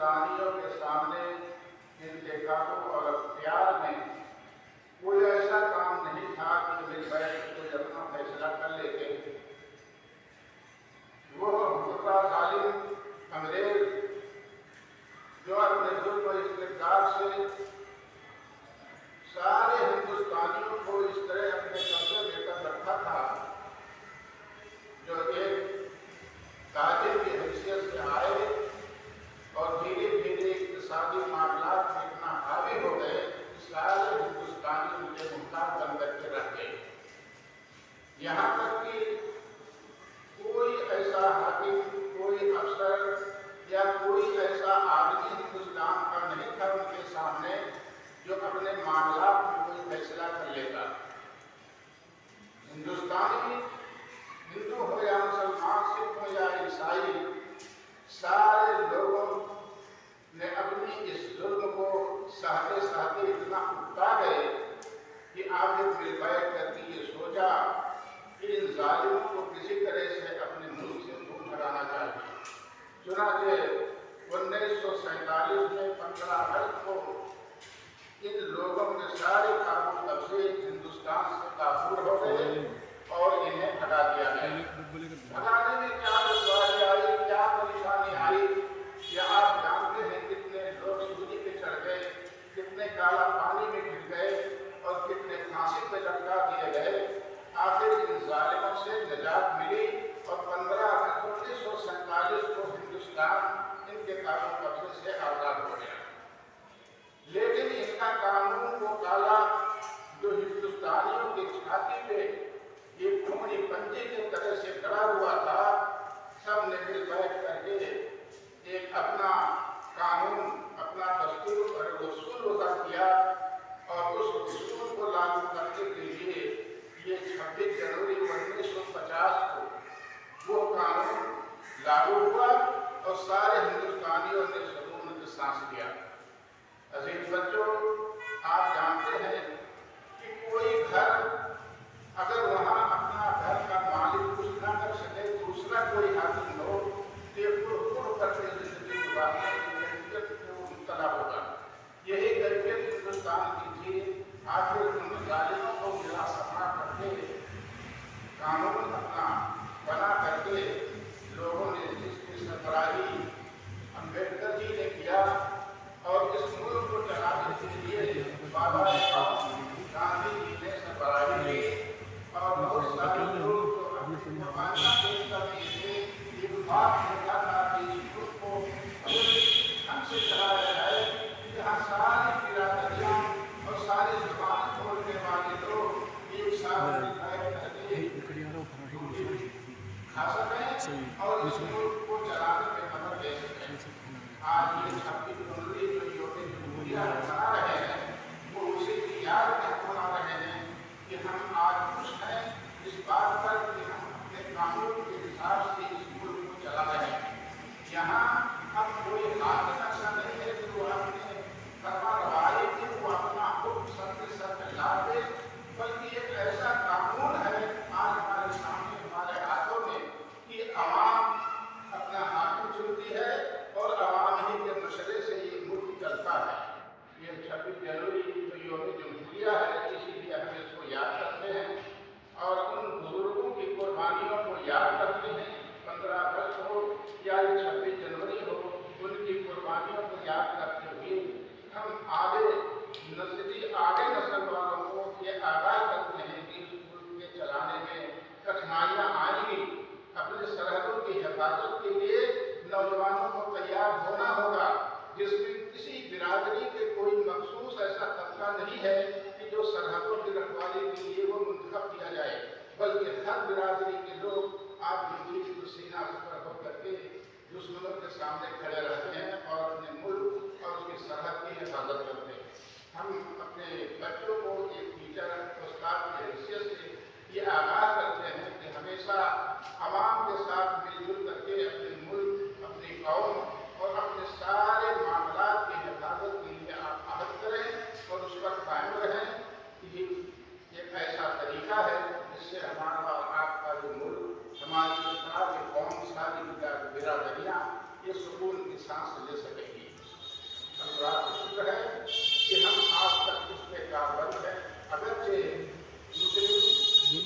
ہندوستانیوں کے سامنے ان کے قابو اور اختیار میں کوئی ایسا کام نہیں تھا کہ مل بیٹھ کوئی اپنا فیصلہ کر لیتے. وہ حکمراں ظالم انگریز جو اپنے ظلم و استبداد سے سارے ہندوستانیوں کو اس طرح اپنے قبضے میں کر رکھا تھا، جو ایک تاجر کی حیثیت سے آئے اور دھیرے دھیرے اقتصادی معاملات میں اتنا حاوی ہو گئے کہ سارے ہندوستانی ان کے محتاج بن کر کے رہ گئے. یہاں تک کہ کوئی ایسا حاکم، کوئی افسر یا کوئی ایسا آدمی ہندوستان کا نہیں تھا ان کے سامنے جو اپنے معاملات میں کوئی فیصلہ کر لیتا. ہندوستانی، ہندو ہو یا مسلمان، سکھ ہو یا عیسائی، سارے لوگوں نے اپنی اس ظلم کو سہتے سہتے اتنا اکتا گئے کہ آگے مل بیٹھ کر کے یہ سوچا کہ ان ظالموں کو کسی طرح سے اپنے ملک سے دور کرانا چاہیے. چنانچہ 1947 میں 15 اگست کو ان لوگوں کے سارے قابو قبضے ہندوستان سے کافور ہو گئے اور انہیں ہٹا دیا گیا. ہٹانے میں کیا دشواری آئی، کیا پریشانی آئی، یہ آپ جانتے ہیں. کتنے لوگ سولی پہ چڑھ گئے، کتنے کالا پانی میں گر گئے اور کتنے پھانسی پہ لٹکا دیے گئے. آخر ان ظالموں سے نجات ملی اور 15 اگست 1947 کو ہندوستان ان کے قابو قبضے سے آزاد ہو گیا. لیکن ان کا قانون وہ کالا جو ہندوستانیوں کی چھاتی پہ ایک خونی پنجے کی طرح سے گڑا ہوا تھا، سب نے مل بیٹھ کر کے ایک اپنا قانون، اپنا دستور اور اصول وضع کیا اور اس اصول کو لاگو کرنے کے لیے یہ 26 جنوری 1950 کو وہ قانون لاگو ہوا اور سارے ہندوستانیوں نے سکون کی سانس لیا. عزیز بچوں، آپ جانتے ہیں کہ کوئی گھر اگر وہاں اپنا گھر کا مالک کچھ نہ کر سکے، دوسرا کوئی حاکم ہو تو کر کے زندگی گزارنے کی کیفیت کو مبتلا ہوگا. یہی کیفیت ہندوستان کی تھی. آخر ان ظالموں کو ملا سما کر کے قانون اپنا بنا کر کے لوگوں نے جس کی سربراہی امبیڈکر جی نے کیا اور اس ملک کو چلانے کے لیے بابا صاحب گاندھی جی نے سربراہی کی اور بہت سارے لوگ جو اپنی قربانیاں پیش کرتے تھے. یہ بات ہوتا تھا کہ اس ملک کو ہم سے چلایا جائے. یہاں ساری برادریاں اور ساری زبان بولنے والے لوگ ایک ساتھ بیٹھ کر کے کھا سکیں اور اس ملک کو چلانے میں مدد دے سکیں. آج یہ 26 جنوری جو یوم جمہوریہ منا رہے ہیں، وہ اسی کی یاد میں منا رہے ہیں کہ ہم آج خوش ہیں اس بات پر کہ ہم اپنے قانون کے حساب سے اس ملک کو چلا رہے ہیں. یہاں اب کوئی حاکم ایسا نہیں ہے کہ وہ اپنے فرما روائی کے وہ اپنا حکم سر کے سر پہ لا دے، بلکہ ایک ایسا قانون ہے آج ہمارے سامنے، ہمارے ہاتھوں میں، کہ عوام اپنا حاکم چنتی ہے اور عوام ہی کے مشورے سے یہ ملک چلتا ہے. یہ 26 جنوری جو یوم جمہوریہ ہے، اسی لیے ہم اس کو یاد کرتے ہیں اور ان بزرگوں کی قربانیوں کو یاد کرتے ہیں. 15 اگست ہو یا 26 جنوری ہو، ان کی قربانیوں کو یاد کرتے ہوئے ہم آگے نسل والوں کو یہ آگاہ کرتے ہیں کہ اس ملک کے چلانے میں کٹھنائیاں آئیں گی. اپنے سرحدوں کی حفاظت کے لیے نوجوانوں کو تیار ہونا ہوگا، جس میں کسی برادری کے کوئی مخصوص ایسا طبقہ نہیں ہے کہ جو سرحدوں کی رکھوالی کے لیے وہ منتخب کیا جائے، بلکہ ہر برادری کے لوگ آپ دیکھیے جو سینہ سفر ہو کر کے دشمنوں کے سامنے کھڑے رہتے ہیں اور اپنے ملک اور اس کی سرحد کی حفاظت کرتے ہیں. ہم اپنے بچوں کو ایک ٹیچر استاد کی حیثیت سے یہ آگاہ کرتے ہیں کہ ہمیشہ عوام کے ساتھ مل جل کر کے اپنے ملک، اپنی قوم اور اپنے سارے معاملات کی حفاظت کے لیے آپ عہد کریں اور اس پر قائم رہیں. یہ ایک ایسا طریقہ ہے جس سے ہمارا اور آپ کا جو ملک، ہماری ساری قوم، ساری برادریاں یہ سکون کی سانس لے سکیں گی.